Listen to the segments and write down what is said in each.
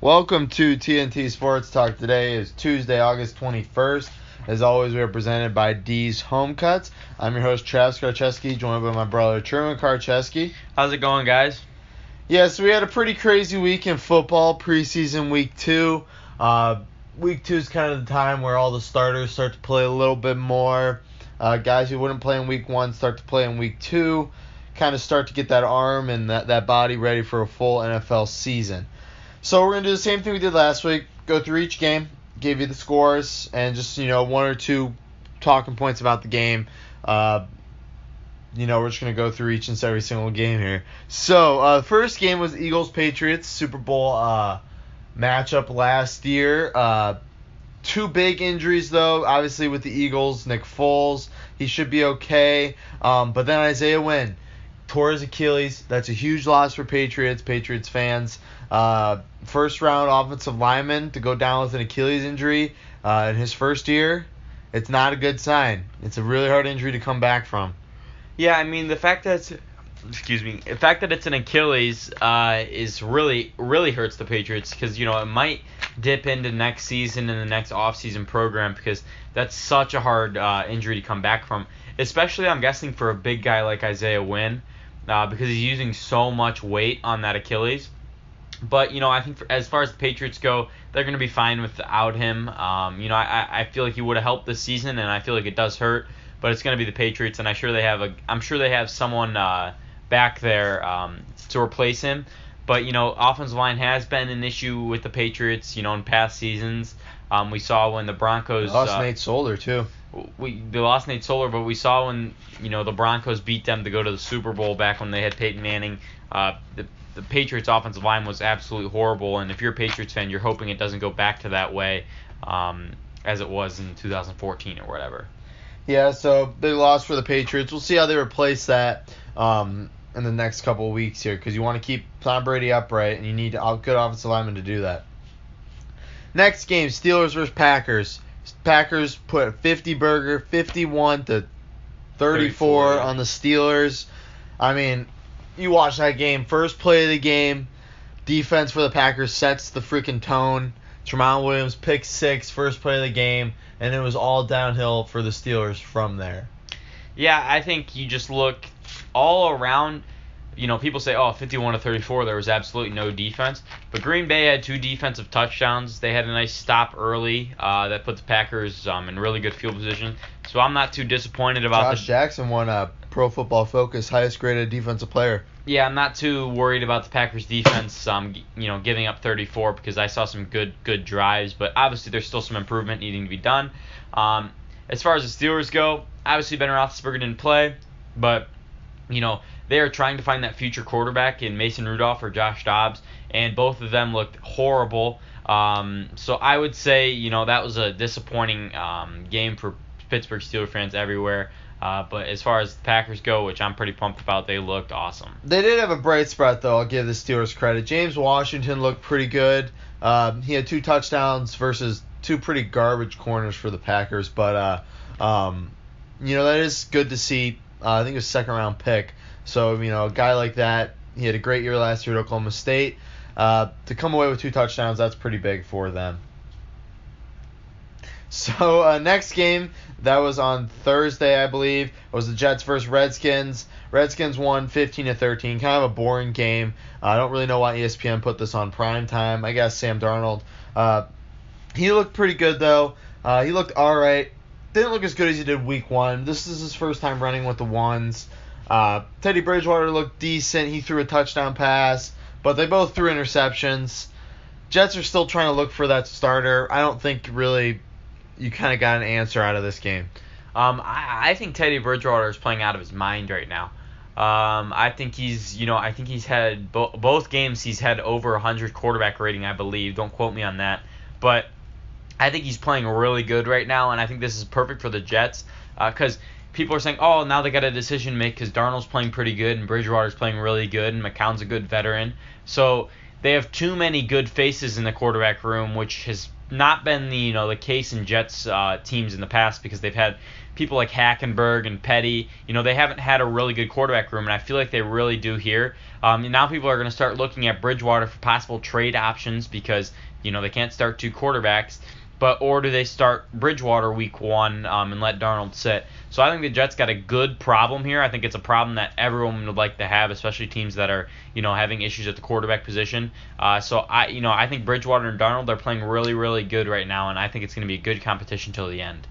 Welcome to TNT Sports Talk. Today is Tuesday, August 21st. As always, we are presented by D's Home Cuts. I'm your host, Travis Karcheski, joined by my brother, Truman Karcheski. How's it going, guys? Yeah, so we had a pretty crazy week in football, preseason week 2. Week 2 is kind of the time where all the starters start to play a little bit more. Guys who wouldn't play in week 1 start to play in week 2. Kind of start to get that arm and that body ready for a full NFL season. So we're going to do the same thing we did last week. Go through each game, give you the scores, and just, one or two talking points about the game. We're just going to go through each and every single game here. So, the first game was Eagles-Patriots Super Bowl matchup last year. Two big injuries, though. Obviously, with the Eagles, Nick Foles, he should be okay. But then Isaiah Wynn tore his Achilles. That's a huge loss for Patriots fans. First round offensive lineman to go down with an Achilles injury in his first year, it's not a good sign. It's a really hard injury to come back from. Yeah, I mean the fact that it's an Achilles is really hurts the Patriots because it might dip into next season and the next offseason program because that's such a hard injury to come back from. Especially I'm guessing for a big guy like Isaiah Wynn because he's using so much weight on that Achilles. But, I think as far as the Patriots go, they're going to be fine without him. I feel like he would have helped this season, and I feel like it does hurt. But it's going to be the Patriots, and I'm sure they have someone back there to replace him. But, offensive line has been an issue with the Patriots, in past seasons. We saw when the Broncos... lost Nate Solder, too. They lost Nate Solder, but we saw when, the Broncos beat them to go to the Super Bowl back when they had Peyton Manning. The Patriots' offensive line was absolutely horrible, and if you're a Patriots fan, you're hoping it doesn't go back to that way as it was in 2014 or whatever. Yeah, so big loss for the Patriots. We'll see how they replace that in the next couple of weeks here because you want to keep Tom Brady upright, and you need a good offensive lineman to do that. Next game, Steelers versus Packers. Packers put a 50-burger, 51-34 on the Steelers. I mean, you watch that game, first play of the game, defense for the Packers sets the freaking tone. Jamal Williams pick 6, first play of the game, and it was all downhill for the Steelers from there. Yeah, I think you just look all around. People say, 51-34, there was absolutely no defense. But Green Bay had 2 defensive touchdowns. They had a nice stop early that put the Packers in really good field position. So I'm not too disappointed about Josh Jackson won a Pro Football Focus highest graded defensive player. Yeah, I'm not too worried about the Packers defense, giving up 34 because I saw some good drives. But obviously there's still some improvement needing to be done. As far as the Steelers go, obviously Ben Roethlisberger didn't play, but they are trying to find that future quarterback in Mason Rudolph or Josh Dobbs, and both of them looked horrible. So I would say, that was a disappointing game for Pittsburgh Steelers fans everywhere. But as far as the Packers go, which I'm pretty pumped about, they looked awesome. They did have a bright spot, though. I'll give the Steelers credit. James Washington looked pretty good. He had 2 touchdowns versus 2 pretty garbage corners for the Packers. But, that is good to see. I think it was a second-round pick. So, a guy like that, he had a great year last year at Oklahoma State. To come away with 2 touchdowns, that's pretty big for them. So, next game, that was on Thursday, I believe, was the Jets versus Redskins. Redskins won 15-13, kind of a boring game. I don't really know why ESPN put this on prime time. I guess Sam Darnold. He looked pretty good, though. He looked all right. Didn't look as good as he did week 1. This is his first time running with the ones. Teddy Bridgewater looked decent. He threw a touchdown pass, but they both threw interceptions. Jets are still trying to look for that starter. I don't think really you kind of got an answer out of this game. I think Teddy Bridgewater is playing out of his mind right now. I think he's had both games he's had over 100 quarterback rating, I believe. Don't quote me on that, but I think he's playing really good right now, and I think this is perfect for the Jets because people are saying, now they got a decision to make because Darnold's playing pretty good and Bridgewater's playing really good and McCown's a good veteran. So they have too many good faces in the quarterback room, which has not been the case in Jets teams in the past because they've had people like Hackenberg and Petty. They haven't had a really good quarterback room, and I feel like they really do here. And now people are going to start looking at Bridgewater for possible trade options because they can't start two quarterbacks. Or do they start Bridgewater week 1 and let Darnold sit? So I think the Jets got a good problem here. I think it's a problem that everyone would like to have, especially teams that are having issues at the quarterback position. So I think Bridgewater and Darnold are playing really, really good right now, and I think it's going to be a good competition till the end.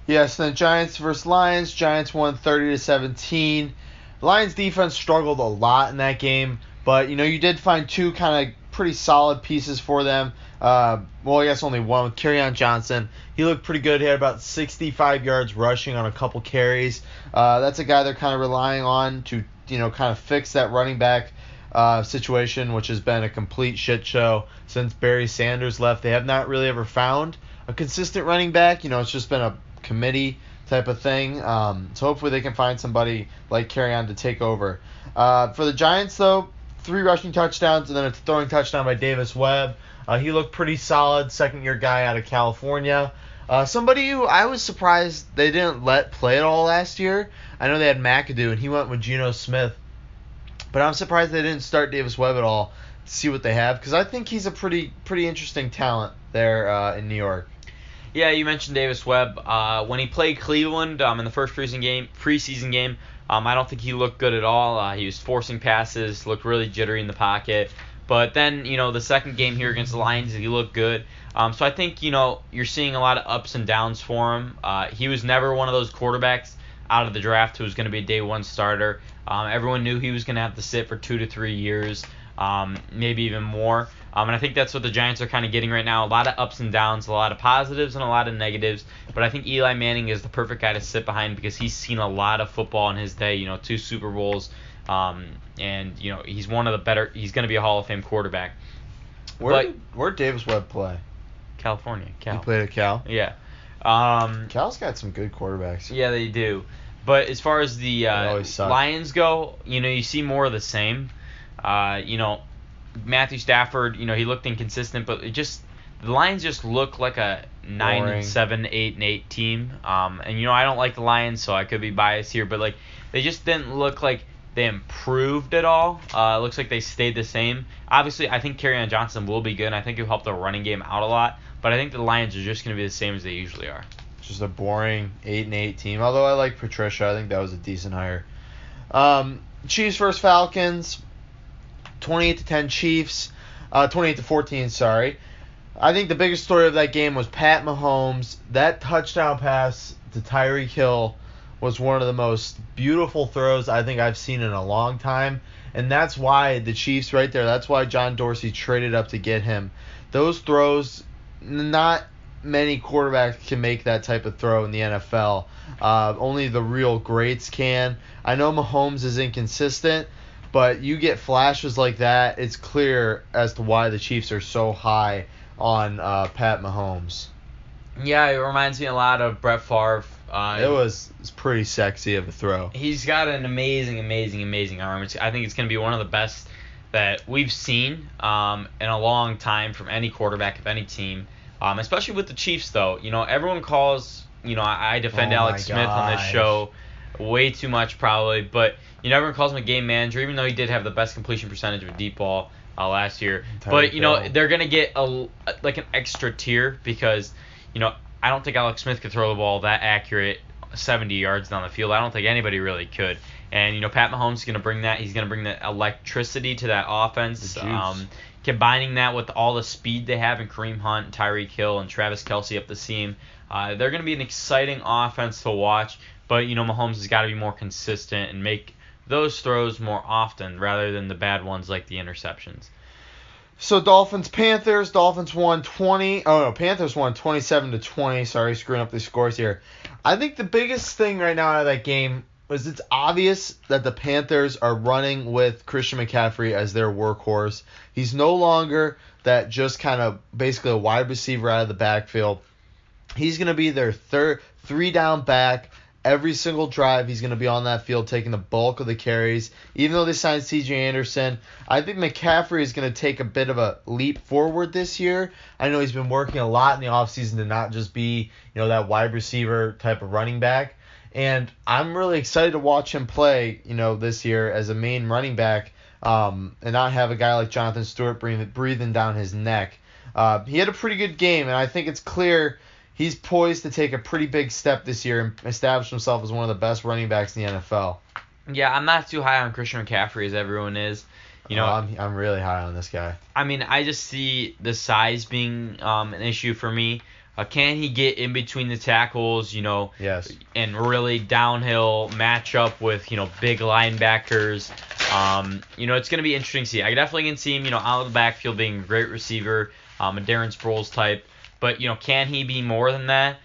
Yes, then Giants versus Lions. Giants won 30-17. Lions defense struggled a lot in that game, but you did find two kind of pretty solid pieces for them. I guess only one with Kerryon Johnson. He looked pretty good. He had about 65 yards rushing on a couple carries. That's a guy they're kind of relying on to kind of fix that running back situation, which has been a complete shit show since Barry Sanders left. They have not really ever found a consistent running back. It's just been a committee type of thing. So hopefully they can find somebody like Kerryon to take over. For the Giants, though, 3 rushing touchdowns and then a throwing touchdown by Davis Webb. He looked pretty solid, second-year guy out of California. Somebody who I was surprised they didn't let play at all last year. I know they had McAdoo, and he went with Geno Smith. But I'm surprised they didn't start Davis Webb at all to see what they have, because I think he's a pretty interesting talent there in New York. Yeah, you mentioned Davis Webb. When he played Cleveland in the first preseason game, I don't think he looked good at all. He was forcing passes, looked really jittery in the pocket. But then, the second game here against the Lions, he looked good. So I think, you're seeing a lot of ups and downs for him. He was never one of those quarterbacks out of the draft who was going to be a day one starter. Everyone knew he was going to have to sit for 2 to 3 years, maybe even more. And I think that's what the Giants are kind of getting right now. A lot of ups and downs, a lot of positives and a lot of negatives. But I think Eli Manning is the perfect guy to sit behind because he's seen a lot of football in his day, 2 Super Bowls. And he's one of the better. He's going to be a Hall of Fame quarterback. Where did Davis Webb play? California. Cal. He played at Cal. Yeah. Cal's got some good quarterbacks. Yeah, they do. But as far as the Lions go, you see more of the same. Matthew Stafford, he looked inconsistent, but the Lions just look like a 9-7, 8-8 team. And I don't like the Lions, so I could be biased here, but they just didn't look like they improved at all. It looks like they stayed the same. Obviously, I think Kerryon Johnson will be good, and I think he'll help the running game out a lot. But I think the Lions are just going to be the same as they usually are. Just a boring 8-8 team. Although I like Patricia, I think that was a decent hire. Chiefs versus Falcons, 28-10 Chiefs, 28-14. Sorry. I think the biggest story of that game was Pat Mahomes. That touchdown pass to Tyreek Hill was one of the most beautiful throws I think I've seen in a long time. And that's why the Chiefs right there, that's why John Dorsey traded up to get him. Those throws, not many quarterbacks can make that type of throw in the NFL. Only the real greats can. I know Mahomes is inconsistent, but you get flashes like that, it's clear as to why the Chiefs are so high on Pat Mahomes. Yeah, it reminds me a lot of Brett Favre. It's pretty sexy of a throw. He's got an amazing arm. I think it's going to be one of the best that we've seen in a long time from any quarterback of any team. Especially with the Chiefs, though. Everyone calls, I defend Alex Smith on this show way too much probably, but everyone calls him a game manager, even though he did have the best completion percentage of a deep ball last year. But, they're going to get an extra tier because, I don't think Alex Smith could throw the ball that accurate 70 yards down the field. I don't think anybody really could. And, Pat Mahomes is going to bring that. He's going to bring the electricity to that offense. Combining that with all the speed they have in Kareem Hunt, Tyreek Hill, and Travis Kelce up the seam. They're going to be an exciting offense to watch. But, Mahomes has got to be more consistent and make those throws more often rather than the bad ones like the interceptions. So Dolphins-Panthers. Panthers won 27-20. Sorry, screwing up the scores here. I think the biggest thing right now out of that game was it's obvious that the Panthers are running with Christian McCaffrey as their workhorse. He's no longer that just kind of basically a wide receiver out of the backfield. He's going to be their 3-down back every single drive he's going to be on that field taking the bulk of the carries. Even though they signed C.J. Anderson, I think McCaffrey is going to take a bit of a leap forward this year. I know he's been working a lot in the offseason to not just be, that wide receiver type of running back. And I'm really excited to watch him play, this year as a main running back, and not have a guy like Jonathan Stewart breathing down his neck. He had a pretty good game, and I think it's clear he's poised to take a pretty big step this year and establish himself as one of the best running backs in the NFL. Yeah, I'm not too high on Christian McCaffrey as everyone is. I'm really high on this guy. I mean, I just see the size being an issue for me. Can he get in between the tackles, Yes. and really downhill match up with, big linebackers? It's going to be interesting to see. I definitely can see him, out of the backfield being a great receiver, a Darren Sproles type. But, can he be more than that?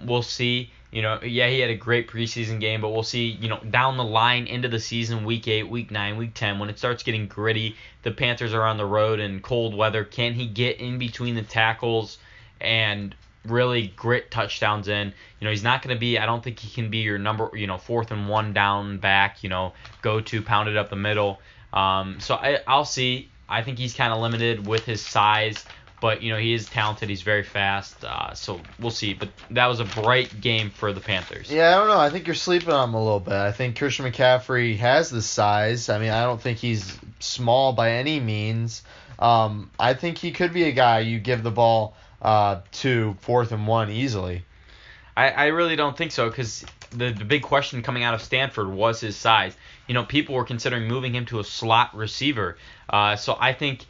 We'll see. He had a great preseason game, but we'll see, down the line into the season, week 8, week 9, week 10, when it starts getting gritty, the Panthers are on the road in cold weather. Can he get in between the tackles and really grit touchdowns in? He's not going to be, I don't think he can be your number, 4th and 1 down back, go to pound it up the middle. So I'll see. I think he's kind of limited with his size. But, he is talented. He's very fast. So we'll see. But that was a bright game for the Panthers. Yeah, I don't know. I think you're sleeping on him a little bit. I think Christian McCaffrey has the size. I mean, I don't think he's small by any means. I think he could be a guy you give the ball to 4th and 1 easily. I really don't think so, because the big question coming out of Stanford was his size. People were considering moving him to a slot receiver. So I think...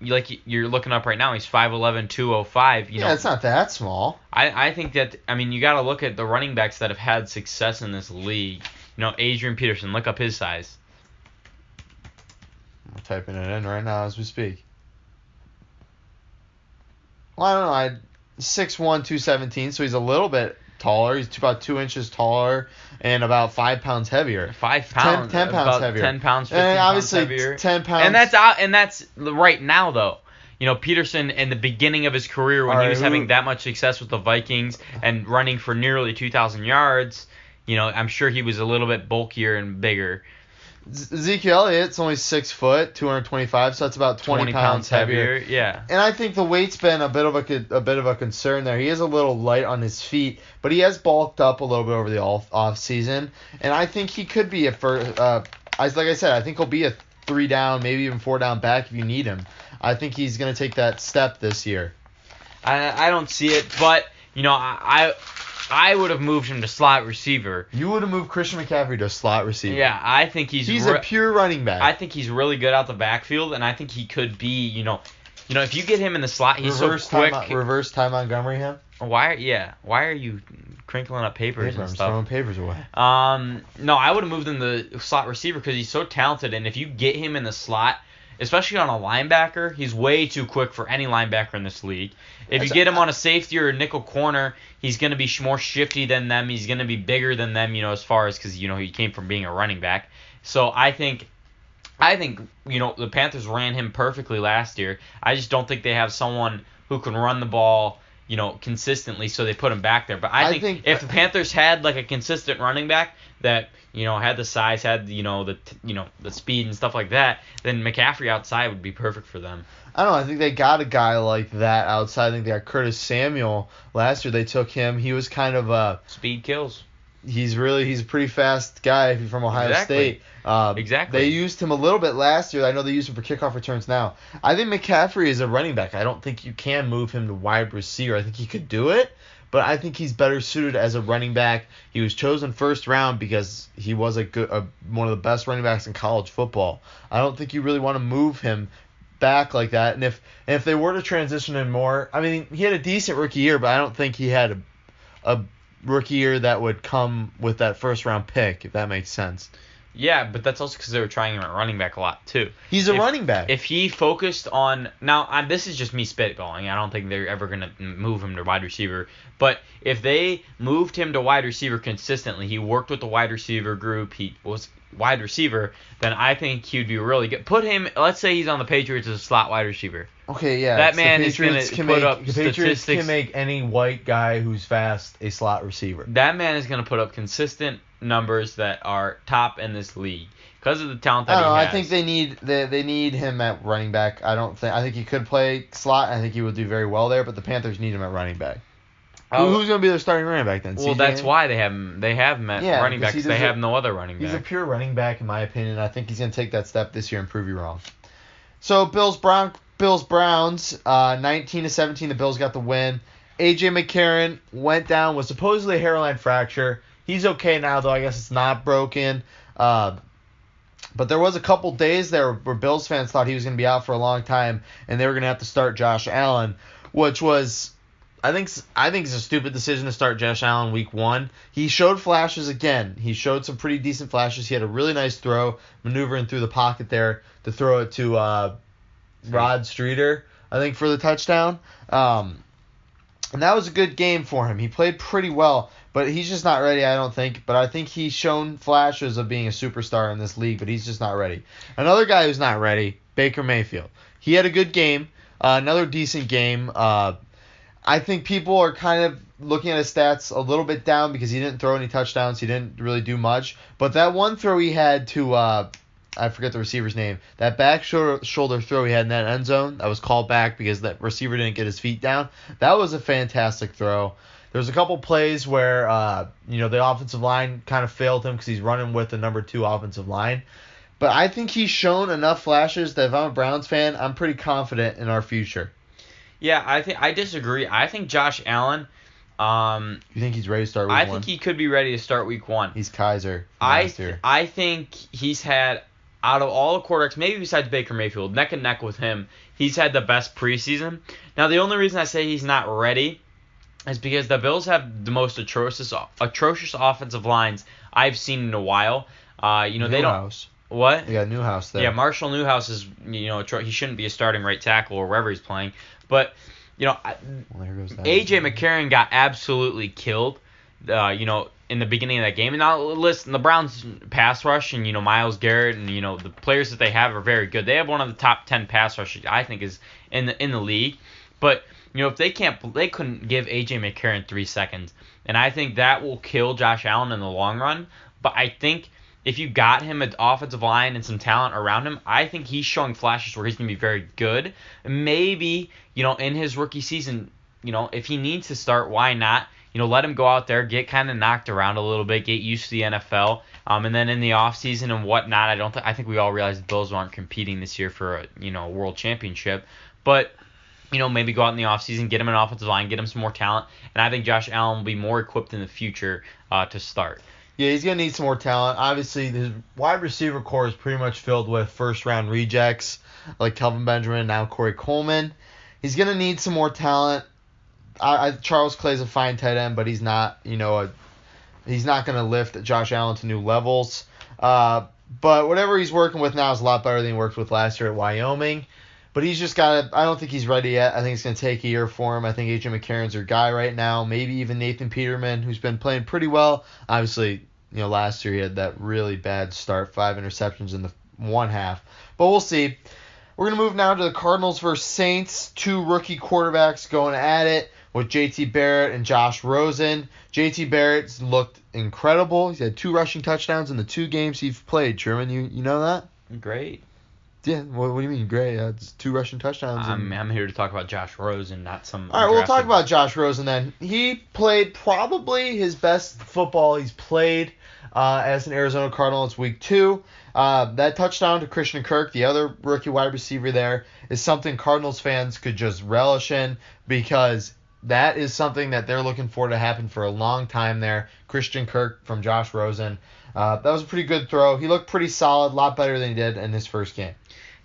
like you're looking up right now, he's 5'11", 205. Yeah, it's not that small. I think that, you got to look at the running backs that have had success in this league. Adrian Peterson, look up his size. I'm typing it in right now as we speak. Well, I don't know. 6'1", 217, so he's a little bit taller. He's about 2 inches taller and about 5 pounds heavier. 5 pounds. 10 pounds about heavier. 10 pounds, 15 and obviously pounds heavier. 10 pounds. And that's right now, though. Peterson in the beginning of his career when he was having that much success with the Vikings and running for nearly 2,000 yards, I'm sure he was a little bit bulkier and bigger. Ezekiel Elliott's only 6 foot, 225, so that's about 20 pounds heavier. Yeah. And I think the weight's been a bit of a concern there. He is a little light on his feet, but he has bulked up a little bit over the off season, and I think he could be like I said, I think he'll be a 3 down, maybe even 4 down back if you need him. I think he's going to take that step this year. I don't see it, but I would have moved him to slot receiver. You would have moved Christian McCaffrey to slot receiver. Yeah, I think he's a pure running back. I think he's really good out the backfield, and I think he could be, if you get him in the slot, he's so quick. Reverse Ty Montgomery him? Why are you crinkling up papers and stuff? I'm throwing papers away. No, I would have moved him to slot receiver because he's so talented, and if you get him in the slot, especially on a linebacker, he's way too quick for any linebacker in this league. If you get him on a safety or a nickel corner, he's going to be more shifty than them. He's going to be bigger than them, as far as because, he came from being a running back. So I think the Panthers ran him perfectly last year. I just don't think they have someone who can run the ball, consistently, so they put him back there. But I think if the Panthers had like a consistent running back that had the size, had the speed and stuff like that, then McCaffrey outside would be perfect for them. I don't know. I think they got a guy like that outside. I think they got Curtis Samuel last year. They took him. He was kind of a speed kills. He's a pretty fast guy from Ohio State. Exactly. They used him a little bit last year. I know they use him for kickoff returns now. I think McCaffrey is a running back. I don't think you can move him to wide receiver. I think he could do it, but I think he's better suited as a running back. He was chosen first round because he was one of the best running backs in college football. I don't think you really want to move him back like that. And if they were to transition him more, I mean, he had a decent rookie year, but I don't think he had a rookie year that would come with that first round pick, if that makes sense. Yeah, but that's also because they were trying him at running back a lot too. He's a running back. If he focused on this is just me spitballing. I don't think they're ever gonna move him to wide receiver. But if they moved him to wide receiver consistently, he worked with the wide receiver group. He was wide receiver, then I think he would be really good. Put him, let's say he's on the Patriots as a slot wide receiver. Okay, yeah. That man is going to put up the statistics. Patriots can make any white guy who's fast a slot receiver. That man is going to put up consistent numbers that are top in this league because of the talent that he has. I think they need him at running back. I think he could play slot. I think he would do very well there, but the Panthers need him at running back. Who's going to be their starting running back then? Well, that's why they have him. They have him at running back because they have no other running back. He's a pure running back, in my opinion. I think he's going to take that step this year and prove you wrong. So Bills-Browns, 19-17. The Bills got the win. A.J. McCarron went down with supposedly a hairline fracture. He's okay now, though. I guess it's not broken. But there was a couple days there where Bills fans thought he was going to be out for a long time, and they were going to have to start Josh Allen, which was, I think it's a stupid decision to start Josh Allen week 1. He showed flashes again. He showed some pretty decent flashes. He had a really nice throw, maneuvering through the pocket there to throw it to Rod Streeter, I think, for the touchdown. And that was a good game for him. He played pretty well, but he's just not ready, I don't think. But I think he's shown flashes of being a superstar in this league, but he's just not ready. Another guy who's not ready, Baker Mayfield. He had a good game, another decent game. I think people are kind of looking at his stats a little bit down because he didn't throw any touchdowns. He didn't really do much. But that one throw he had to, I forget the receiver's name, that back shoulder throw he had in that end zone, that was called back because that receiver didn't get his feet down. That was a fantastic throw. There was a couple plays where, the offensive line kind of failed him because he's running with the number 2 offensive line. But I think he's shown enough flashes that if I'm a Browns fan, I'm pretty confident in our future. Yeah, I disagree. I think Josh Allen. You think he's ready to start week 1? I think he could be ready to start week 1. He's Kaiser. I think he's had, out of all the quarterbacks, maybe besides Baker Mayfield, neck and neck with him, he's had the best preseason. Now, the only reason I say he's not ready is because the Bills have the most atrocious offensive lines I've seen in a while. They don't. What? They got Newhouse there. Yeah, Marshall Newhouse is, he shouldn't be a starting right tackle or wherever he's playing. But, A.J. McCarron got absolutely killed, in the beginning of that game. And now, listen, the Browns pass rush and, Myles Garrett and, the players that they have are very good. They have one of the top 10 pass rushes, I think, is in the league. But, if they couldn't give A.J. McCarron 3 seconds. And I think that will kill Josh Allen in the long run. But I think if you got him an offensive line and some talent around him, I think he's showing flashes where he's going to be very good. Maybe, in his rookie season, if he needs to start, why not? Let him go out there, get kind of knocked around a little bit, get used to the NFL. And then in the offseason and whatnot, I think we all realize the Bills aren't competing this year for a world championship. But, maybe go out in the offseason, get him an offensive line, get him some more talent. And I think Josh Allen will be more equipped in the future to start. Yeah, he's going to need some more talent. Obviously, his wide receiver core is pretty much filled with first-round rejects like Kelvin Benjamin and now Corey Coleman. He's going to need some more talent. Charles Clay's a fine tight end, but he's not, he's not going to lift Josh Allen to new levels. But whatever he's working with now is a lot better than he worked with last year at Wyoming. But he's just got to – I don't think he's ready yet. I think it's going to take a year for him. I think A.J. McCarron's their guy right now. Maybe even Nathan Peterman, who's been playing pretty well. Obviously, last year he had that really bad start, 5 interceptions in the one half. But we'll see. We're going to move now to the Cardinals versus Saints. 2 rookie quarterbacks going at it with J.T. Barrett and Josh Rosen. J.T. Barrett's looked incredible. He's had 2 rushing touchdowns in the 2 games he's played. Sherman, you know that? Great. Yeah, what do you mean, great? It's 2 rushing touchdowns. I'm here to talk about Josh Rosen, not some. All right, we'll talk about Josh Rosen then. He played probably his best football he's played as an Arizona Cardinal. It's week 2. That touchdown to Christian Kirk, the other rookie wide receiver there, is something Cardinals fans could just relish in because that is something that they're looking for to happen for a long time there. Christian Kirk from Josh Rosen. That was a pretty good throw. He looked pretty solid, a lot better than he did in his first game.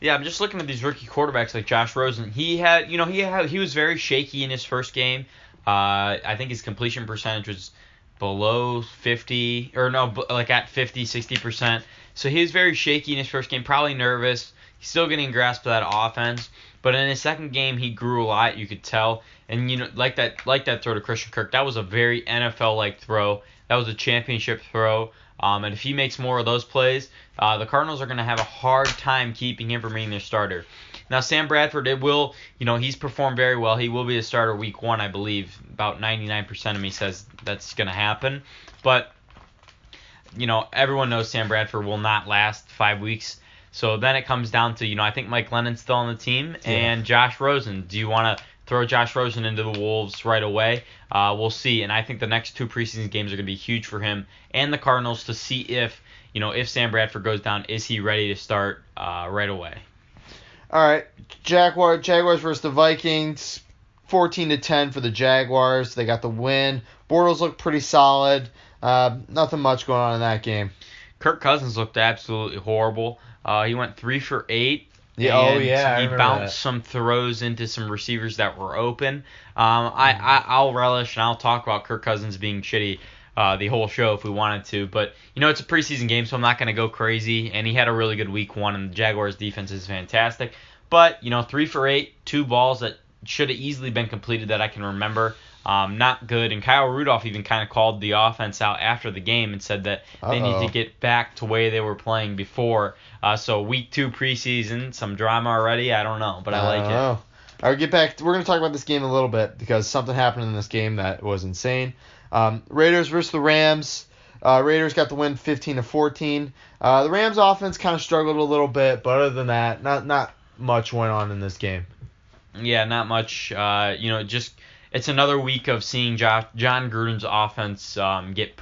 Yeah, I'm just looking at these rookie quarterbacks like Josh Rosen. He was very shaky in his first game. I think his completion percentage was below 50, or no, like at 50, 60%. So he was very shaky in his first game, probably nervous. He's still getting a grasp of that offense. But in his second game, he grew a lot, you could tell. And like that throw to Christian Kirk, that was a very NFL-like throw. That was a championship throw. And if he makes more of those plays, the Cardinals are going to have a hard time keeping him from being their starter. Now, Sam Bradford, he's performed very well. He will be a starter week 1, I believe. About 99% of me says that's going to happen. But, everyone knows Sam Bradford will not last 5 weeks. So then it comes down to, I think Mike Lennon's still on the team, and Josh Rosen. Do you want to throw Josh Rosen into the Wolves right away? We'll see. And I think the next 2 preseason games are going to be huge for him and the Cardinals to see if Sam Bradford goes down, is he ready to start right away? All right, Jaguars versus the Vikings, 14-10 for the Jaguars. They got the win. Bortles looked pretty solid. Nothing much going on in that game. Kirk Cousins looked absolutely horrible. He went 3 for 8. Yeah, He bounced some throws into some receivers that were open. I'll relish and I'll talk about Kirk Cousins being shitty the whole show if we wanted to. But, it's a preseason game, so I'm not going to go crazy. And he had a really good week 1, and the Jaguars' defense is fantastic. But, 3 for 8, 2 balls that should have easily been completed that I can remember. Not good. And Kyle Rudolph even kind of called the offense out after the game and said that they need to get back to the way they were playing before. So week 2 preseason, some drama already. I don't know, but I like it. All right, we're going to talk about this game a little bit because something happened in this game that was insane. Raiders versus the Rams. Raiders got the win 15-14. The Rams offense kind of struggled a little bit, but other than that, not much went on in this game. Yeah, not much. It's another week of seeing John Gruden's offense get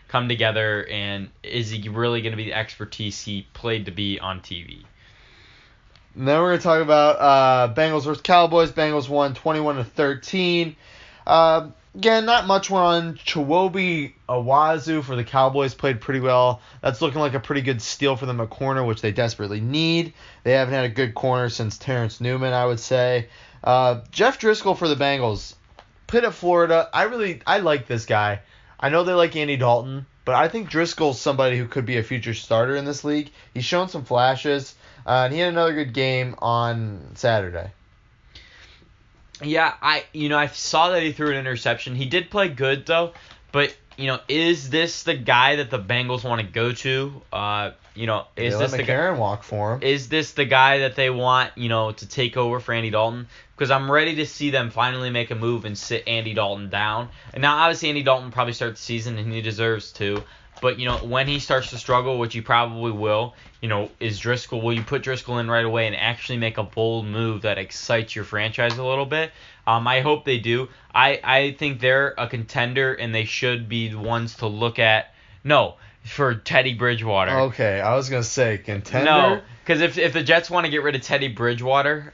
come together, and is he really going to be the expertise he played to be on TV? And then we're going to talk about Bengals versus Cowboys. Bengals won 21-13. Again, not much went on. Chiwobi Awazu for the Cowboys played pretty well. That's looking like a pretty good steal for them at corner, which they desperately need. They haven't had a good corner since Terrence Newman, I would say. Jeff Driscoll for the Bengals. Pitt at Florida. I like this guy. I know they like Andy Dalton, but I think Driscoll's somebody who could be a future starter in this league. He's shown some flashes, and he had another good game on Saturday. Yeah, I saw that he threw an interception. He did play good though, but is this the guy that the Bengals want to go to? Is this the guy? Walk for him. Is this the guy that they want, to take over for Andy Dalton? Because I'm ready to see them finally make a move and sit Andy Dalton down. And now obviously Andy Dalton probably start the season and he deserves to. But, when he starts to struggle, which he probably will, will you put Driscoll in right away and actually make a bold move that excites your franchise a little bit? I hope they do. I think they're a contender and they should be the ones to look at. No, for Teddy Bridgewater. Okay, I was going to say contender. No, because if the Jets want to get rid of Teddy Bridgewater,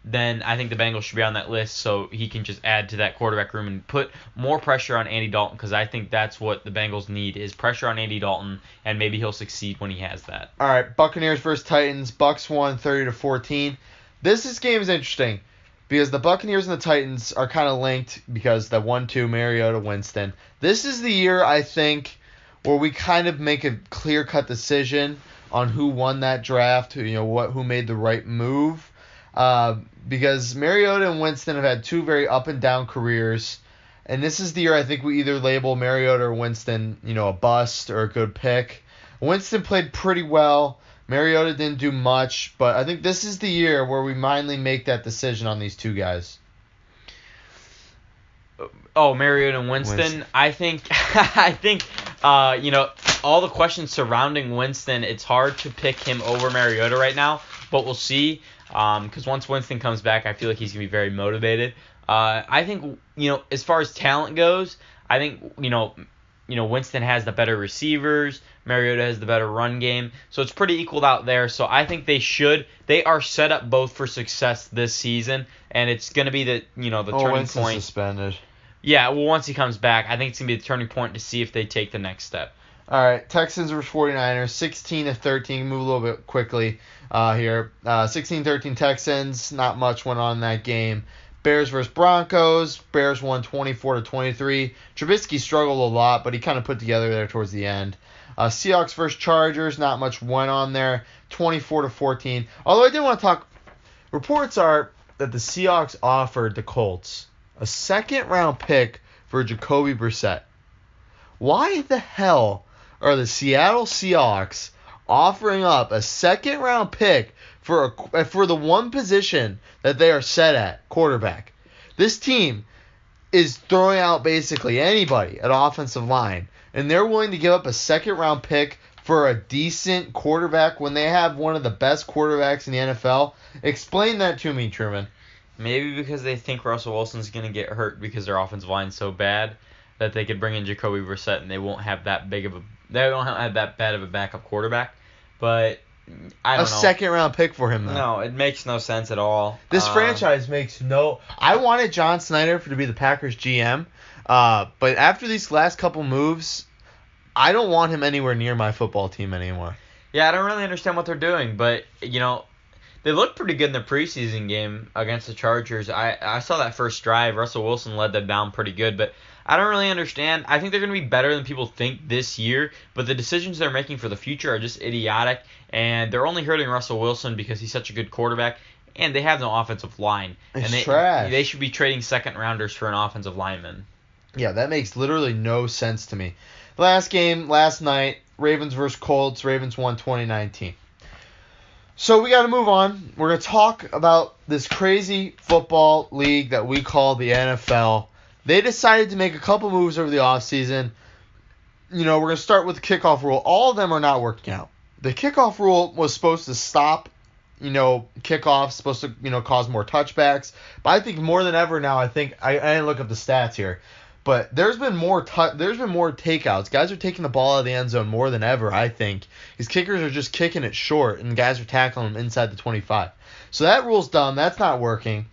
then I think the Bengals should be on that list so he can just add to that quarterback room and put more pressure on Andy Dalton, because I think that's what the Bengals need is pressure on Andy Dalton, and maybe he'll succeed when he has that. All right, Buccaneers versus Titans. Bucs won 30-14. This game is interesting because the Buccaneers and the Titans are kind of linked because the 1-2 Mariota Winston. This is the year, I think, where we kind of make a clear-cut decision on who won that draft, who made the right move. Because Mariota and Winston have had 2 very up and down careers, and this is the year I think we either label Mariota or Winston, a bust or a good pick. Winston played pretty well. Mariota didn't do much, but I think this is the year where we finally make that decision on these 2 guys. Oh, Mariota and Winston. I think all the questions surrounding Winston, it's hard to pick him over Mariota right now, but we'll see. Because once Winston comes back, I feel like he's going to be very motivated. I think, as far as talent goes, I think, Winston has the better receivers. Mariota has the better run game. So it's pretty equaled out there. So I think they are set up both for success this season. And it's going to be the turning Winston's point. Suspended. Yeah, well, once he comes back, I think it's going to be the turning point to see if they take the next step. All right, Texans versus 49ers, 16-13. Move a little bit quickly here. 16-13 Texans. Not much went on in that game. Bears versus Broncos. Bears won 24-23. Trubisky struggled a lot, but he kind of put together there towards the end. Seahawks versus Chargers. Not much went on there. 24-14. Although I did want to talk. Reports are that the Seahawks offered the Colts a second-round pick for Jacoby Brissett. Why the hell are the Seattle Seahawks offering up a second-round pick for the one position that they are set at, quarterback. This team is throwing out basically anybody at offensive line, and they're willing to give up a second-round pick for a decent quarterback when they have one of the best quarterbacks in the NFL. Explain that to me, Truman. Maybe because they think Russell Wilson's going to get hurt because their offensive line's so bad that they could bring in Jacoby Brissett and they won't have that bad of a backup quarterback. But I don't know. A second-round pick for him, though. No, it makes no sense at all. This franchise makes no... I wanted John Snyder to be the Packers GM, but after these last couple moves, I don't want him anywhere near my football team anymore. Yeah, I don't really understand what they're doing, but, they looked pretty good in the preseason game against the Chargers. I saw that first drive. Russell Wilson led them down pretty good, but I don't really understand. I think they're going to be better than people think this year, but the decisions they're making for the future are just idiotic, and they're only hurting Russell Wilson because he's such a good quarterback, and they have no offensive line. It's trash. They should be trading second-rounders for an offensive lineman. Yeah, that makes literally no sense to me. Last game, last night, Ravens versus Colts. Ravens won 2019. So we got to move on. We're going to talk about this crazy football league that we call the NFL. They decided to make a couple moves over the offseason. We're going to start with the kickoff rule. All of them are not working out. The kickoff rule was supposed to stop, kickoffs, supposed to, cause more touchbacks. But I think more than ever now, I didn't look up the stats here, but there's been more takeouts. Guys are taking the ball out of the end zone more than ever, I think. These kickers are just kicking it short, and guys are tackling them inside the 25. So that rule's dumb. That's not working.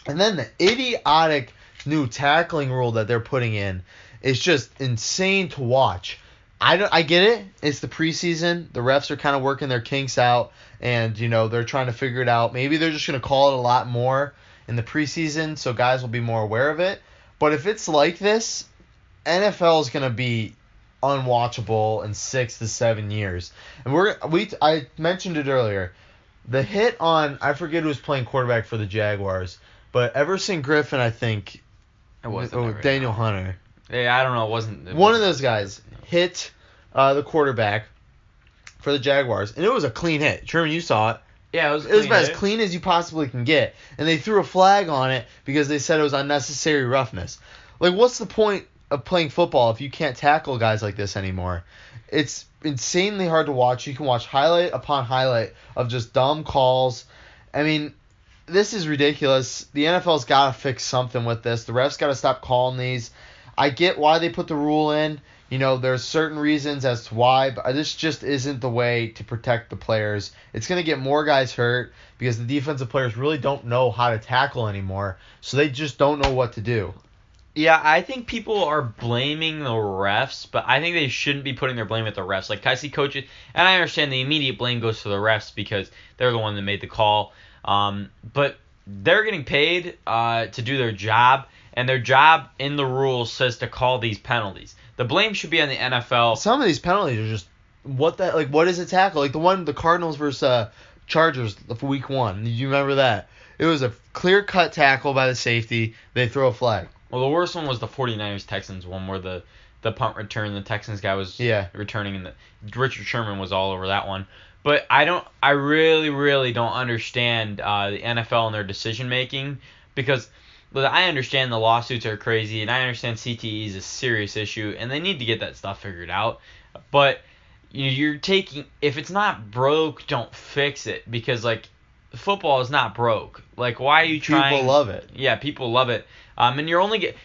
And then the idiotic new tackling rule that they're putting in is just insane to watch. I get it. It's the preseason. The refs are kind of working their kinks out, and, they're trying to figure it out. Maybe they're just going to call it a lot more in the preseason so guys will be more aware of it. But if it's like this, NFL is going to be unwatchable in 6 to 7 years. And I mentioned it earlier. The hit on, I forget who was playing quarterback for the Jaguars, but Everson Griffin, I think, It wasn't Daniel Hunter. Yeah, I don't know. It wasn't one of those guys hit the quarterback for the Jaguars, and it was a clean hit. Truman, you saw it. Yeah, it was about as clean as you possibly can get. And they threw a flag on it because they said it was unnecessary roughness. Like, what's the point of playing football if you can't tackle guys like this anymore? It's insanely hard to watch. You can watch highlight upon highlight of just dumb calls. I mean, this is ridiculous. The NFL's got to fix something with this. The refs got to stop calling these. I get why they put the rule in. There's certain reasons as to why, but this just isn't the way to protect the players. It's going to get more guys hurt because the defensive players really don't know how to tackle anymore, so they just don't know what to do. Yeah, I think people are blaming the refs, but I think they shouldn't be putting their blame at the refs. Like, I see coaches, and I understand the immediate blame goes to the refs because they're the one that made the call, but they're getting paid to do their job, and their job in the rules says to call these penalties. The blame should be on the NFL. Some of these penalties are just what is a tackle? Like the Cardinals versus Chargers for week 1. Do you remember that? It was a clear-cut tackle by the safety. They throw a flag. Well, the worst one was the 49ers-Texans one where the punt return, the Texans guy was returning, and Richard Sherman was all over that one. But I really, really don't understand the NFL and their decision-making because I understand the lawsuits are crazy, and I understand CTE is a serious issue, and they need to get that stuff figured out. But if it's not broke, don't fix it, because football is not broke. Why are you trying? People love it. Yeah, people love it. And you're only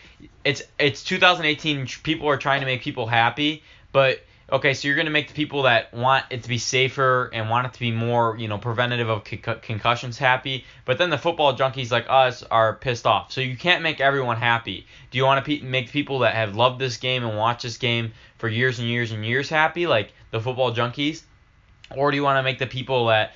it's 2018. People are trying to make people happy, but okay, so you're going to make the people that want it to be safer and want it to be more, preventative of concussions happy. But then the football junkies like us are pissed off. So you can't make everyone happy. Do you want to make people that have loved this game and watched this game for years and years and years happy, like the football junkies? Or do you want to make the people that,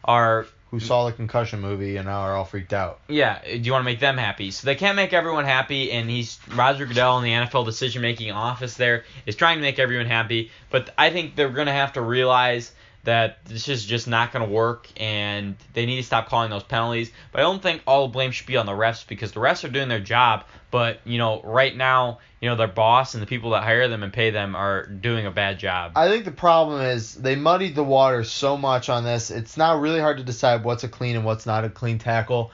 are... who saw the concussion movie and now are all freaked out? Yeah, do you want to make them happy? So they can't make everyone happy, and Roger Goodell in the NFL decision-making office there is trying to make everyone happy. But I think they're going to have to realize that this is just not going to work, and they need to stop calling those penalties. But I don't think all the blame should be on the refs, because the refs are doing their job. But, right now, their boss and the people that hire them and pay them are doing a bad job. I think the problem is they muddied the water so much on this. It's now really hard to decide what's a clean and what's not a clean tackle.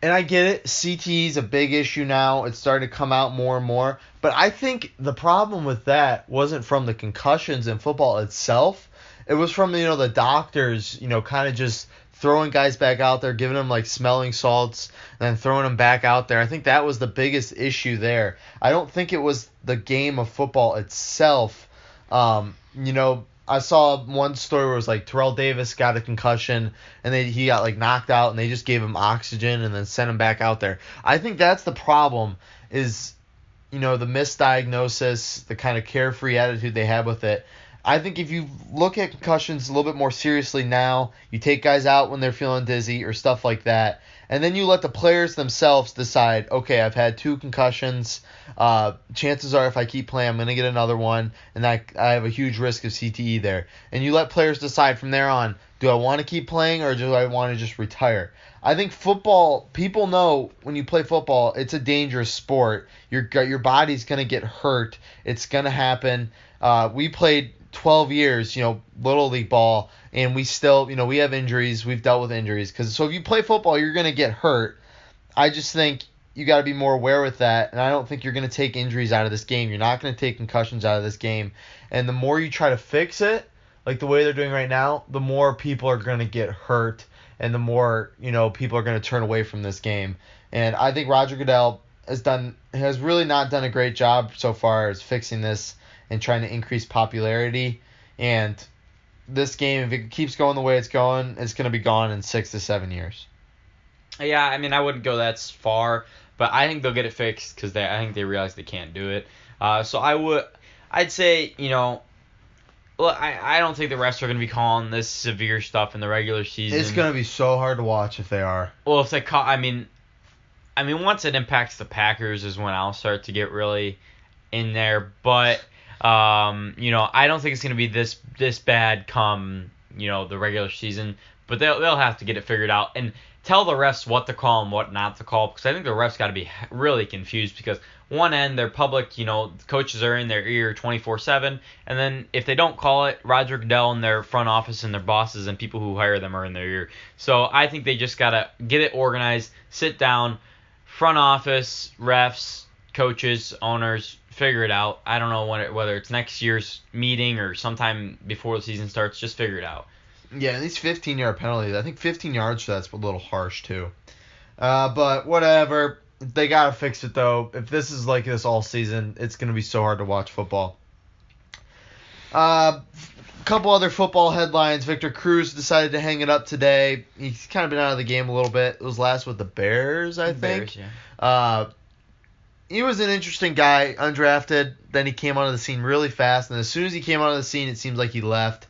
And I get it. CTE is a big issue now. It's starting to come out more and more. But I think the problem with that wasn't from the concussions in football itself. It was from, the doctors, kind of just throwing guys back out there, giving them, smelling salts, and then throwing them back out there. I think that was the biggest issue there. I don't think it was the game of football itself. I saw one story where it was Terrell Davis got a concussion, and he got, knocked out, and they just gave him oxygen and then sent him back out there. I think that's the problem is, the misdiagnosis, the kind of carefree attitude they have with it. I think if you look at concussions a little bit more seriously now, you take guys out when they're feeling dizzy or stuff like that, and then you let the players themselves decide, okay, I've had 2 concussions. Chances are if I keep playing, I'm going to get another one, and I have a huge risk of CTE there. And you let players decide from there on, do I want to keep playing or do I want to just retire? I think football, people know when you play football, it's a dangerous sport. Your body's going to get hurt. It's going to happen. We played 12 years, Little League ball, and we still, we have injuries. We've dealt with injuries. So if you play football, you're going to get hurt. I just think you got to be more aware with that, and I don't think you're going to take injuries out of this game. You're not going to take concussions out of this game. And the more you try to fix it, like the way they're doing right now, the more people are going to get hurt, and the more, people are going to turn away from this game. And I think Roger Goodell has really not done a great job so far as fixing this and trying to increase popularity. And this game, if it keeps going the way it's going, it's going to be gone in 6 to 7 years. Yeah, I wouldn't go that far, but I think they'll get it fixed because I think they realize they can't do it. So I'd say, I don't think the refs are going to be calling this severe stuff in the regular season. It's going to be so hard to watch if they are. Well, if they call, once it impacts the Packers is when I'll start to get really in there, but I don't think it's going to be this bad come, the regular season, but they'll have to get it figured out and tell the refs what to call and what not to call, because I think the refs got to be really confused, because one end, their public, coaches are in their ear 24/7, and then if they don't call it, Roger Goodell and their front office and their bosses and people who hire them are in their ear. So I think they just got to get it organized, sit down, front office, refs, coaches, owners, figure it out. I don't know whether it's next year's meeting or sometime before the season starts. Just figure it out. Yeah, and these 15-yard penalties, I think 15 yards for that's a little harsh too. But whatever. They got to fix it, though. If this is like this all season, it's going to be so hard to watch football. Couple other football headlines. Victor Cruz decided to hang it up today. He's kind of been out of the game a little bit. It was last with the Bears, I think. Bears, yeah. He was an interesting guy, undrafted. Then he came onto the scene really fast, and as soon as he came onto the scene, it seems like he left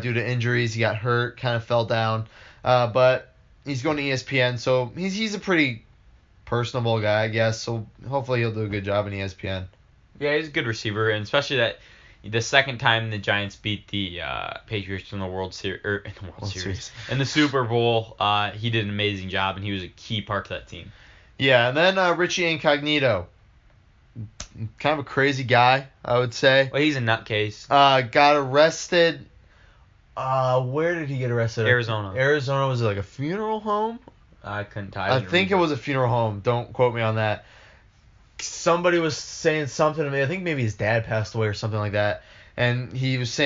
due to injuries. He got hurt, kind of fell down. But he's going to ESPN, so he's a pretty personable guy, I guess. So hopefully he'll do a good job in ESPN. Yeah, he's a good receiver, and especially that the second time the Giants beat the Patriots in the World Series, in the Super Bowl, he did an amazing job, and he was a key part to that team. Yeah, and then Richie Incognito, kind of a crazy guy, I would say. Well, he's a nutcase. Got arrested. Where did he get arrested? Arizona. Arizona, was it like a funeral home? I couldn't tell. I think it was a funeral home. Don't quote me on that. Somebody was saying something to me. I think maybe his dad passed away or something like that. And he was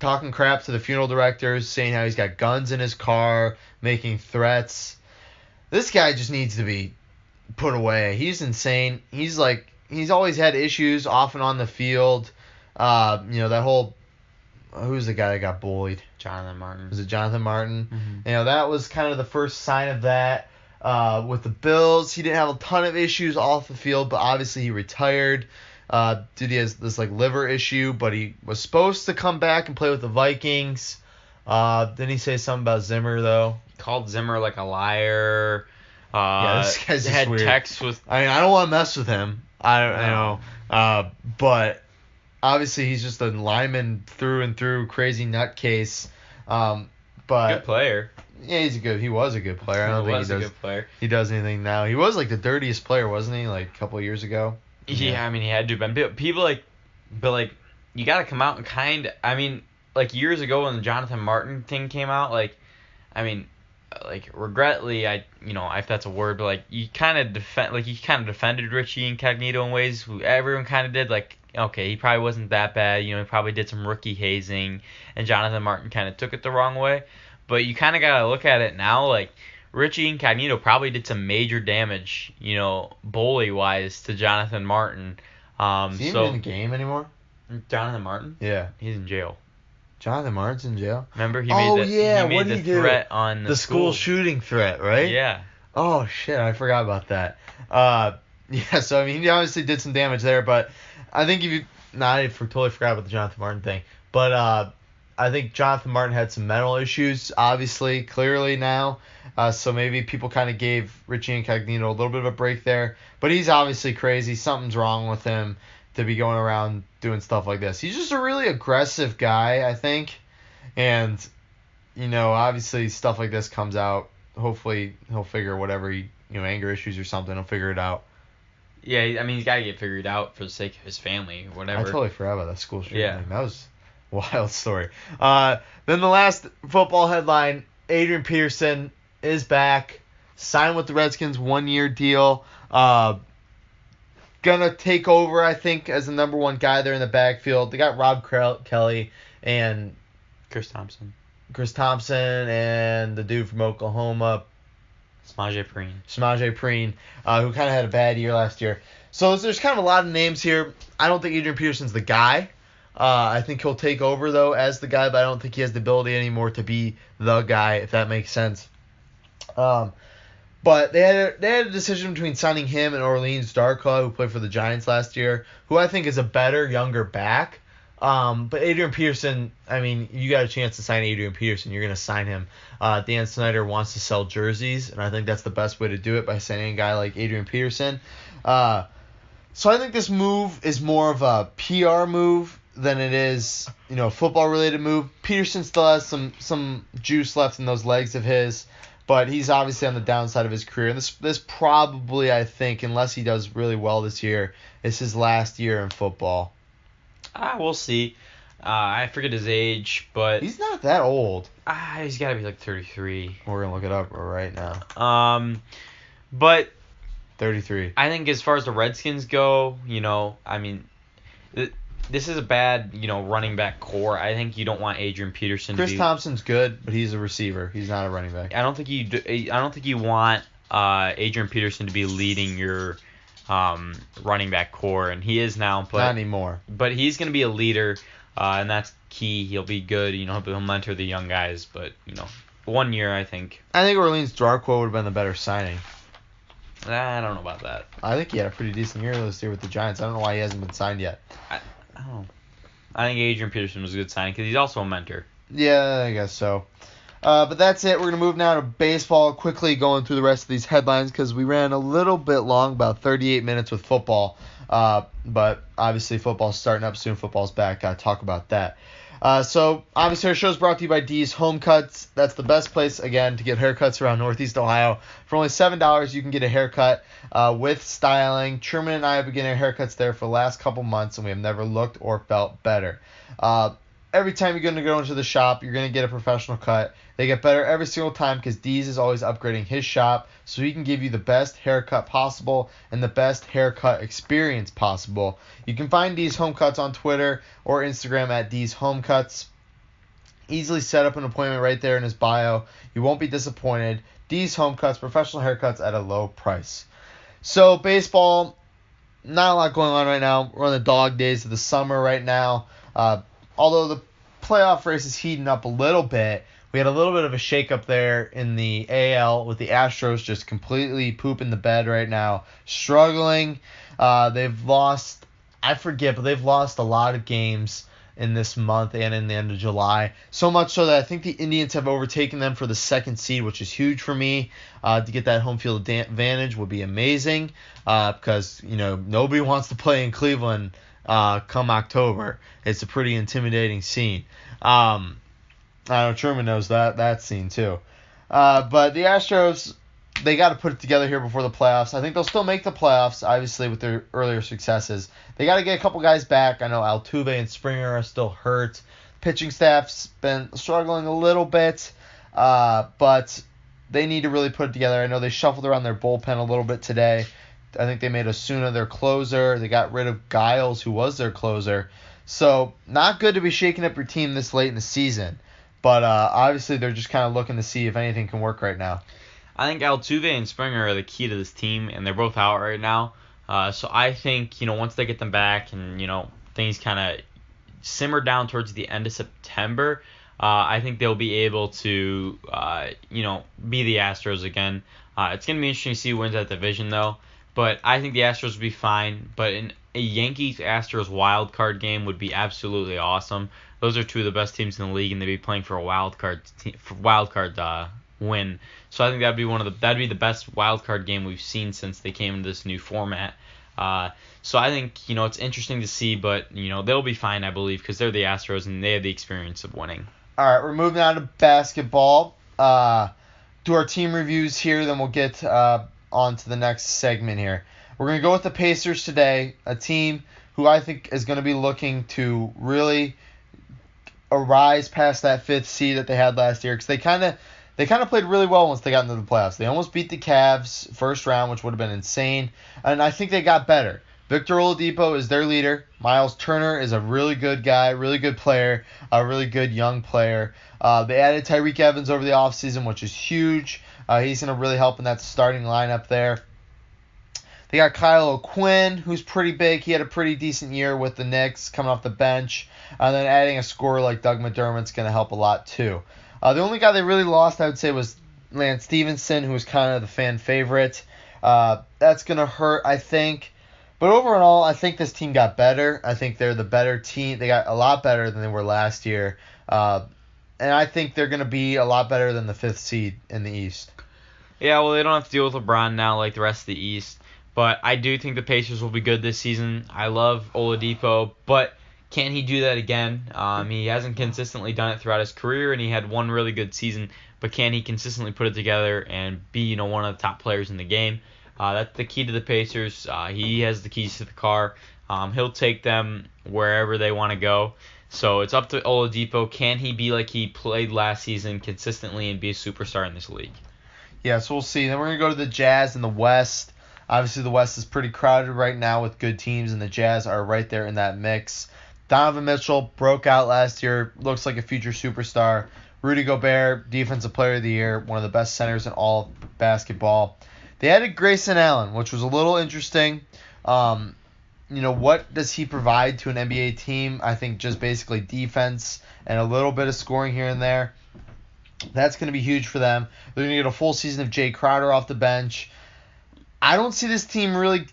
talking crap to the funeral directors, saying how he's got guns in his car, making threats. This guy just needs to be put away. He's insane. He's always had issues off and on the field. That whole, who's the guy that got bullied? Jonathan Martin. Was it Jonathan Martin? Mm-hmm. That was kind of the first sign of that. With the Bills, he didn't have a ton of issues off the field, but obviously he retired. He has this liver issue, but he was supposed to come back and play with the Vikings. Didn't he say something about Zimmer though? Called Zimmer a liar. Yeah, this guy's just had weird. texts with. I don't want to mess with him. I know. But obviously he's just a lineman through and through, crazy nutcase. But Good player. yeah, he was a good player. I don't think a good player. He does anything now. He was like the dirtiest player, wasn't he? Like a couple of years ago. Yeah, I mean he had to have been. People but you gotta come out and I mean, like years ago when the Jonathan Martin thing came out, I mean, regretfully, if that's a word, but you kind of defended Richie Incognito in ways everyone kind of did. Like, okay, he probably wasn't that bad. He probably did some rookie hazing, and Jonathan Martin kind of took it the wrong way. But you kind of gotta look at it now, like Richie Incognito probably did some major damage, bully wise to Jonathan Martin. Is he even in the game anymore? Jonathan Martin? Yeah, he's in jail. Jonathan Martin's in jail? Remember he made the threat on the school shooting threat, right? Yeah. Oh shit, I forgot about that. Yeah, so I mean he obviously did some damage there, but I think I totally forgot about the Jonathan Martin thing. But I think Jonathan Martin had some mental issues, obviously, clearly now. So maybe people kind of gave Richie Incognito a little bit of a break there. But he's obviously crazy. Something's wrong with him to be going around doing stuff like this. He's just a really aggressive guy, I think. And, obviously stuff like this comes out. Hopefully he'll figure whatever anger issues or something, he'll figure it out. Yeah, I mean, he's got to get figured out for the sake of his family, whatever. I totally forgot about that school shooting. Yeah. That was a wild story. Then the last football headline, Adrian Peterson is back, signed with the Redskins, 1-year deal. Gonna take over, I think, as the number one guy there in the backfield. They got Rob Kelly and Chris Thompson and the dude from Oklahoma, Samaje Perine, who kind of had a bad year last year. So there's kind of a lot of names here. I don't think Adrian Peterson's the guy. I think he'll take over, though, as the guy, but I don't think he has the ability anymore to be the guy, if that makes sense. But they had a decision between signing him and Orleans Darkwa, who played for the Giants last year, who I think is a better, younger back. But Adrian Peterson, I mean, you got a chance to sign Adrian Peterson. You're going to sign him. Dan Snyder wants to sell jerseys, and I think that's the best way to do it by signing a guy like Adrian Peterson. So I think this move is more of a PR move than it is, a football-related move. Peterson still has some juice left in those legs of his, but he's obviously on the downside of his career. And this probably, I think, unless he does really well this year, is his last year in football. We'll see. I forget his age, but he's not that old. He's got to be like 33. We're gonna look it up right now. But 33. I think as far as the Redskins go, I mean, this is a bad, running back core. I think you don't want Adrian Peterson. Chris Thompson's good, but he's a receiver. He's not a running back. I don't think you want Adrian Peterson to be leading your running back core, and he is now. But, not anymore. But he's going to be a leader, and that's key. He'll be good. He'll mentor the young guys. But 1 year, I think. I think Orleans Darkwa would have been the better signing. I don't know about that. I think he had a pretty decent year this year with the Giants. I don't know why he hasn't been signed yet. I think Adrian Peterson was a good signing because he's also a mentor. Yeah, I guess so. But that's it. We're going to move now to baseball, quickly going through the rest of these headlines because we ran a little bit long, about 38 minutes with football. But obviously football's starting up soon. Football's back. Got to talk about that. So obviously our show is brought to you by D's Home Cuts. That's the best place, again, to get haircuts around Northeast Ohio. For only $7, you can get a haircut with styling. Truman and I have been getting our haircuts there for the last couple months, and we have never looked or felt better. Every time you're going to go into the shop, you're going to get a professional cut. They get better every single time because D's is always upgrading his shop so he can give you the best haircut possible and the best haircut experience possible. You can find D's Home Cuts on Twitter or Instagram at D's Home Cuts. Easily set up an appointment right there in his bio. You won't be disappointed. D's Home Cuts, professional haircuts at a low price. So baseball, not a lot going on right now. We're on the dog days of the summer right now. Although the playoff race is heating up a little bit, we had a little bit of a shakeup there in the AL with the Astros just completely pooping the bed right now, struggling. They've lost, I forget, but they've lost a lot of games in this month and in the end of July. So much so that I think the Indians have overtaken them for the second seed, which is huge for me. To get that home field advantage would be amazing because, nobody wants to play in Cleveland come October. It's a pretty intimidating scene. I know Truman knows that scene too. But the Astros, they got to put it together here before the playoffs. I think they'll still make the playoffs, obviously, with their earlier successes. They got to get a couple guys back. I know Altuve and Springer are still hurt. Pitching staff's been struggling a little bit, but they need to really put it together. I know they shuffled around their bullpen a little bit today. I think they made Osuna their closer. They got rid of Giles, who was their closer. So not good to be shaking up your team this late in the season. But obviously they're just kind of looking to see if anything can work right now. I think Altuve and Springer are the key to this team, and they're both out right now. So I think, once they get them back and, things kind of simmer down towards the end of September, I think they'll be able to, be the Astros again. It's going to be interesting to see who wins that division, though. But I think the Astros will be fine. But a Yankees-Astros wild card game would be absolutely awesome. Those are two of the best teams in the league, and they'd be playing for a wild card win. So I think that'd be the best wild card game we've seen since they came into this new format. So I think it's interesting to see, but they'll be fine, I believe, because they're the Astros and they have the experience of winning. All right, we're moving on to basketball. Do our team reviews here, then we'll get on to the next segment here. We're going to go with the Pacers today, a team who I think is going to be looking to really arise past that 5th seed that they had last year, because they kind of played really well once they got into the playoffs. They almost beat the Cavs first round, which would have been insane, and I think they got better. Victor Oladipo is their leader. Miles Turner is a really good guy, really good player, a really good young player. They added Tyreek Evans over the offseason, which is huge. He's going to really help in that starting lineup there. They got Kyle O'Quinn, who's pretty big. He had a pretty decent year with the Knicks coming off the bench. And then adding a scorer like Doug McDermott's going to help a lot too. The only guy they really lost, I would say, was Lance Stevenson, who was kind of the fan favorite. That's going to hurt, I think. But overall, I think this team got better. I think they're the better team. They got a lot better than they were last year. And I think they're going to be a lot better than the 5th seed in the East. Yeah, well, they don't have to deal with LeBron now like the rest of the East. But I do think the Pacers will be good this season. I love Oladipo, but can he do that again? He hasn't consistently done it throughout his career, and he had one really good season. But can he consistently put it together and be, one of the top players in the game? That's the key to the Pacers. He has the keys to the car. He'll take them wherever they want to go. So it's up to Oladipo. Can he be like he played last season consistently and be a superstar in this league? Yeah, so we'll see. Then we're going to go to the Jazz in the West. Obviously, the West is pretty crowded right now with good teams, and the Jazz are right there in that mix. Donovan Mitchell broke out last year, looks like a future superstar. Rudy Gobert, Defensive Player of the Year, one of the best centers in all of basketball. They added Grayson Allen, which was a little interesting. What does he provide to an NBA team? I think just basically defense and a little bit of scoring here and there. That's going to be huge for them. They're going to get a full season of Jay Crowder off the bench. I don't see this team really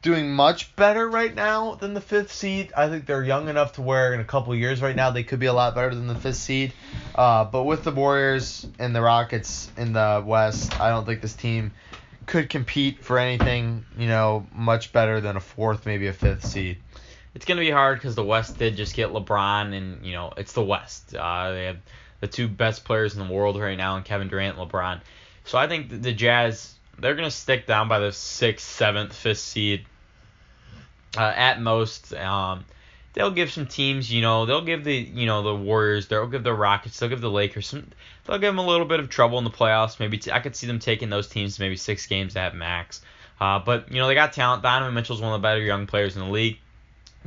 doing much better right now than the 5th seed. I think they're young enough to where in a couple of years right now they could be a lot better than the 5th seed. But with the Warriors and the Rockets in the West, I don't think this team could compete for anything, much better than a 4th, maybe a 5th seed. It's going to be hard because the West did just get LeBron, and, it's the West. They have the two best players in the world right now, and Kevin Durant and LeBron. So I think the Jazz, they're going to stick down by the 6th, 7th, 5th seed at most. They'll give some teams, they'll give the Warriors, they'll give the Rockets, they'll give the Lakers they'll give them a little bit of trouble in the playoffs. Maybe I could see them taking those teams to maybe 6 games at max. But they got talent. Donovan Mitchell's one of the better young players in the league.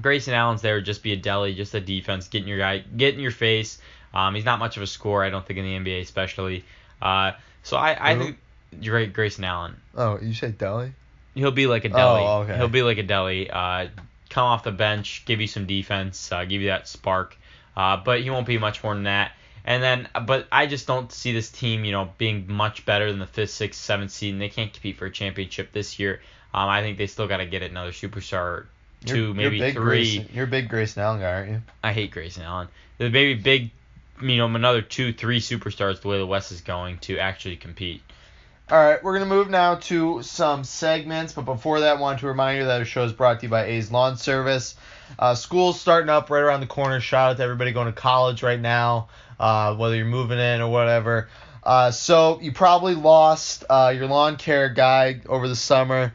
Grayson Allen's there, just be a deli, just a defense, get in your face. He's not much of a scorer, I don't think, in the NBA especially. So I think you're right, Grayson Allen. Oh, you say deli? He'll be like a deli. Oh, okay. He'll be like a deli. Come off the bench, give you some defense, give you that spark. But he won't be much more than that. But I just don't see this team, being much better than the 5th, 6th, 7th seed, and they can't compete for a championship this year. I think they still got to get another superstar, 2, maybe 3. You're a big Grayson Allen guy, aren't you? I hate Grayson Allen. Maybe big, another 2, 3 superstars the way the West is going to actually compete. All right, we're going to move now to some segments, but before that, I want to remind you that our show is brought to you by A's Lawn Service. School's starting up right around the corner. Shout out to everybody going to college right now, whether you're moving in or whatever. So you probably lost your lawn care guy over the summer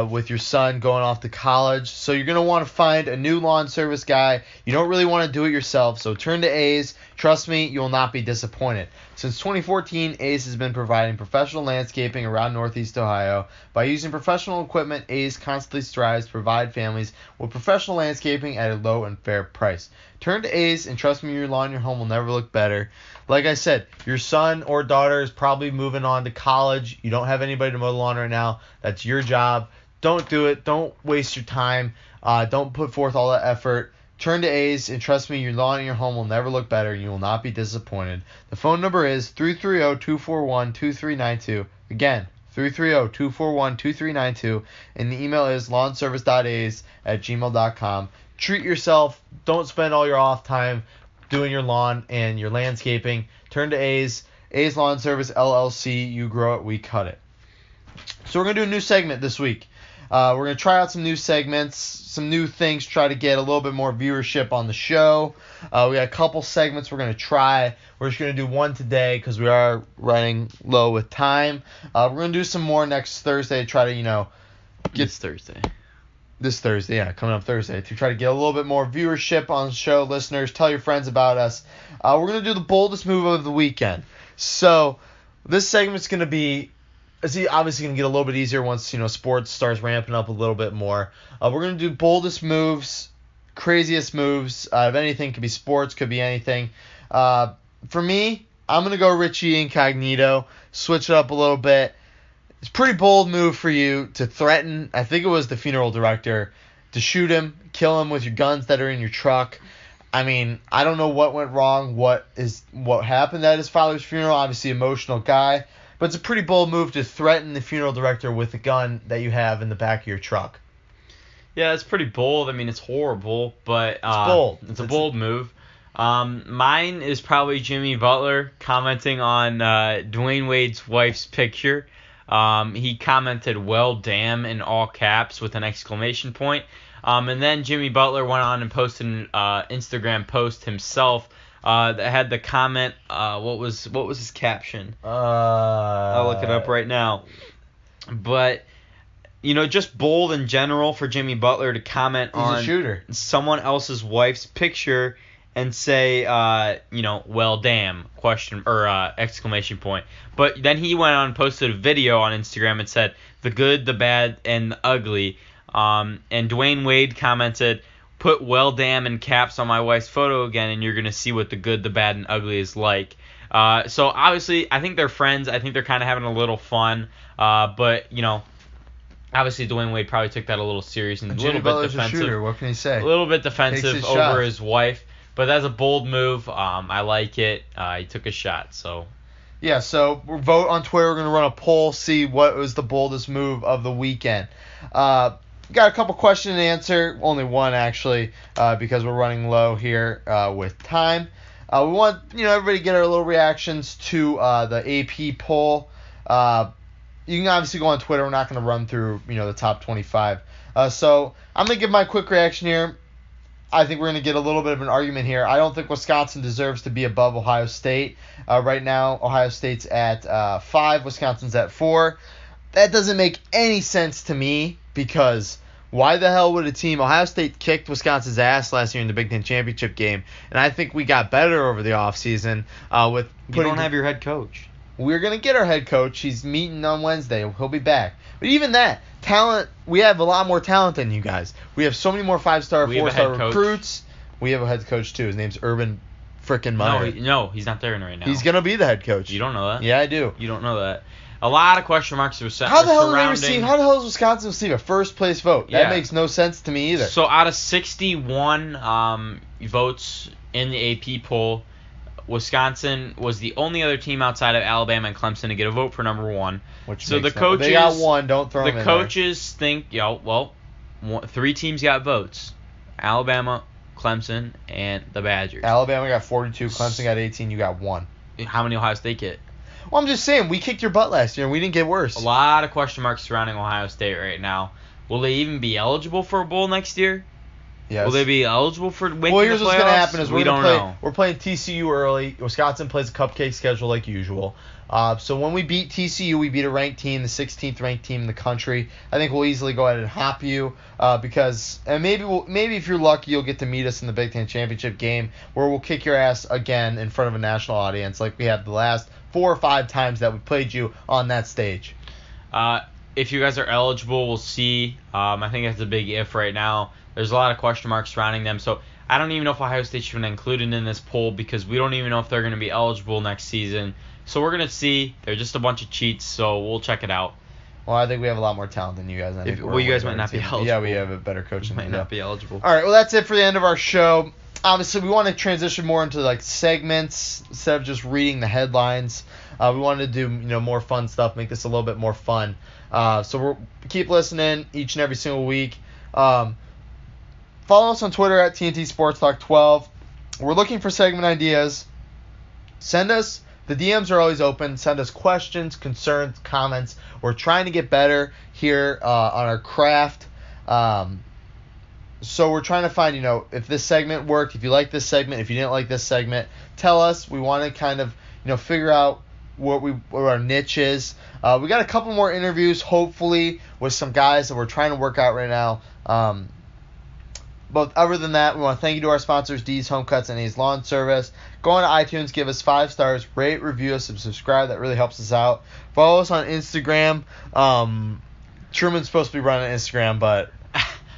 with your son going off to college. So you're going to want to find a new lawn service guy. You don't really want to do it yourself, so turn to A's. Trust me, you will not be disappointed. Since 2014, A's has been providing professional landscaping around Northeast Ohio. By using professional equipment, A's constantly strives to provide families with professional landscaping at a low and fair price. Turn to A's and trust me, your lawn and your home will never look better. Like I said, your son or daughter is probably moving on to college. You don't have anybody to mow the lawn right now. That's your job. Don't do it. Don't waste your time. Don't put forth all that effort. Turn to A's and trust me, your lawn and your home will never look better. You will not be disappointed. The phone number is 330-241-2392. Again, 330-241-2392. And the email is lawnservice.a's@gmail.com. Treat yourself. Don't spend all your off time doing your lawn and your landscaping. Turn to A's. A's Lawn Service, LLC. You grow it, we cut it. So we're going to do a new segment this week. We're going to try out some new segments, some new things, try to get a little bit more viewership on the show. We got a couple segments we're going to try. We're just going to do one today because we are running low with time. We're going to do some more next Thursday to try to, get this Thursday, yeah, coming up Thursday, to try to get a little bit more viewership on the show. Listeners, tell your friends about us. We're going to do the boldest move of the weekend. So this segment's going to be, it's obviously going to get a little bit easier once, sports starts ramping up a little bit more. We're going to do boldest moves, craziest moves. If anything, could be sports, could be anything. For me, I'm going to go Richie Incognito, switch it up a little bit. It's a pretty bold move for you to threaten, I think it was the funeral director, to shoot him, kill him with your guns that are in your truck. I mean, I don't know what went wrong, what happened at his father's funeral. Obviously, emotional guy. But it's a pretty bold move to threaten the funeral director with a gun that you have in the back of your truck. Yeah, it's pretty bold. I mean, it's horrible, but it's bold. It's a bold move. Mine is probably Jimmy Butler commenting on Dwayne Wade's wife's picture. He commented, "Well, damn," in all caps with an exclamation point. And then Jimmy Butler went on and posted an Instagram post himself that had the comment. What was his caption? I'll look it up right now. But just bold in general for Jimmy Butler to comment He's on a shooter. Someone else's wife's picture and say, "Well, damn!" Exclamation point. But then he went on and posted a video on Instagram and said, "The good, the bad, and the ugly." And Dwayne Wade commented, "Put 'well, damn' in caps on my wife's photo again, and you're gonna see what the good, the bad, and ugly is like." So obviously, I think they're friends. I think they're kind of having a little fun. But obviously Dwayne Wade probably took that a little serious and a little bit defensive. A shooter. What can he say? A little bit defensive over his wife. But that's a bold move. I like it. He took a shot. So. Yeah, so we'll vote on Twitter. We're going to run a poll, see what was the boldest move of the weekend. Got a couple question and answer. Only one, actually, because we're running low here with time. We want everybody to get our little reactions to the AP poll. You can obviously go on Twitter. We're not going to run through the top 25. So I'm going to give my quick reaction here. I think we're going to get a little bit of an argument here. I don't think Wisconsin deserves to be above Ohio State. Right now, Ohio State's at 5, Wisconsin's at 4. That doesn't make any sense to me because why the hell would a team... Ohio State kicked Wisconsin's ass last year in the Big Ten Championship game, and I think we got better over the offseason with... You don't have your head coach. We're going to get our head coach. He's meeting on Wednesday. He'll be back. But even that, talent, we have a lot more talent than you guys. We have so many more 5-star, 4-star recruits. We have a head coach, too. His name's Urban frickin' Meyer. No, he's not there right now. He's going to be the head coach. You don't know that? Yeah, I do. You don't know that. A lot of question marks are surrounding... How the hell does Wisconsin receive a first-place vote? Yeah. That makes no sense to me either. So out of 61 votes in the AP poll, Wisconsin was the only other team outside of Alabama and Clemson to get a vote for number 1. They got one. Don't throw them in there. The coaches think, 3 teams got votes: Alabama, Clemson, and the Badgers. Alabama got 42. Clemson got 18. You got 1. How many Ohio State get? Well, I'm just saying, we kicked your butt last year and we didn't get worse. A lot of question marks surrounding Ohio State right now. Will they even be eligible for a bowl next year? Yes. Will they be eligible for making the playoffs? Well, here's what's going to happen is we don't know. We're playing TCU early. Wisconsin plays a cupcake schedule like usual. So when we beat TCU, we beat a ranked team, the 16th ranked team in the country. I think we'll easily go ahead and hop you because maybe if you're lucky, you'll get to meet us in the Big Ten Championship game where we'll kick your ass again in front of a national audience like we have the last 4 or 5 times that we played you on that stage. If you guys are eligible, we'll see. I think that's a big if right now. There's a lot of question marks surrounding them. So I don't even know if Ohio State should be included in this poll because we don't even know if they're going to be eligible next season. So we're going to see. They're just a bunch of cheats, so we'll check it out. Well, I think we have a lot more talent than you guys. You guys might not be eligible. Yeah, we have a better coach than you. Might not be eligible. All right, well, that's it for the end of our show. Obviously, we want to transition more into like segments instead of just reading the headlines. We wanted to do more fun stuff, make this a little bit more fun. So we'll keep listening each and every single week. Follow us on Twitter at TNT Sports Talk 12. We're looking for segment ideas. Send us. The DMs are always open. Send us questions, concerns, comments. We're trying to get better here on our craft. So we're trying to find, if this segment worked, if you like this segment, if you didn't like this segment, tell us. We want to kind of, figure out what our niche is. We got a couple more interviews, hopefully, with some guys that we're trying to work out right now. But other than that, we want to thank you to our sponsors, D's Home Cuts and A's Lawn Service. Go on to iTunes, give us 5 stars, rate, review us, and subscribe. That really helps us out. Follow us on Instagram. Truman's supposed to be running Instagram, but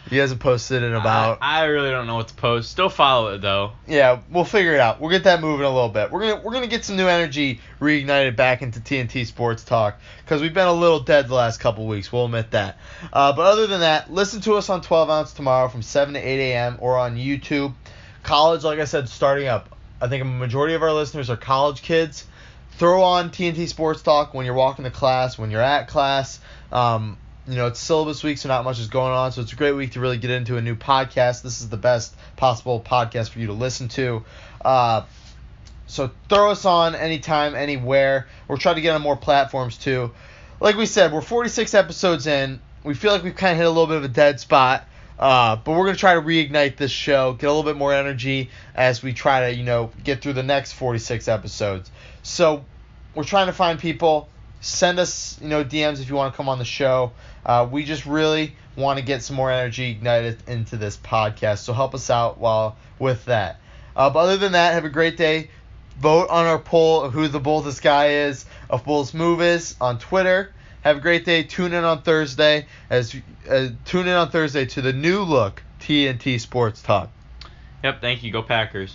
he hasn't posted in about... I really don't know what to post. Still follow it, though. Yeah, we'll figure it out. We'll get that moving a little bit. We're gonna get some new energy reignited back into TNT Sports Talk because we've been a little dead the last couple weeks. We'll admit that. But other than that, listen to us on 12 Ounce tomorrow from 7 to 8 a.m. or on YouTube. College, like I said, starting up. I think a majority of our listeners are college kids. Throw on TNT Sports Talk when you're walking to class, when you're at class. It's syllabus week, so not much is going on. So it's a great week to really get into a new podcast. This is the best possible podcast for you to listen to. So throw us on anytime, anywhere. We're trying to get on more platforms too. Like we said, we're 46 episodes in. We feel like we've kind of hit a little bit of a dead spot. But we're going to try to reignite this show, get a little bit more energy as we try to, get through the next 46 episodes. So we're trying to find people. Send us, DMs if you want to come on the show. We just really want to get some more energy ignited into this podcast. So help us out with that. But other than that, have a great day. Vote on our poll of who the boldest guy is, of boldest move is on Twitter. Have a great day. Tune in on Thursday to the new look TNT Sports Talk. Yep, thank you. Go Packers.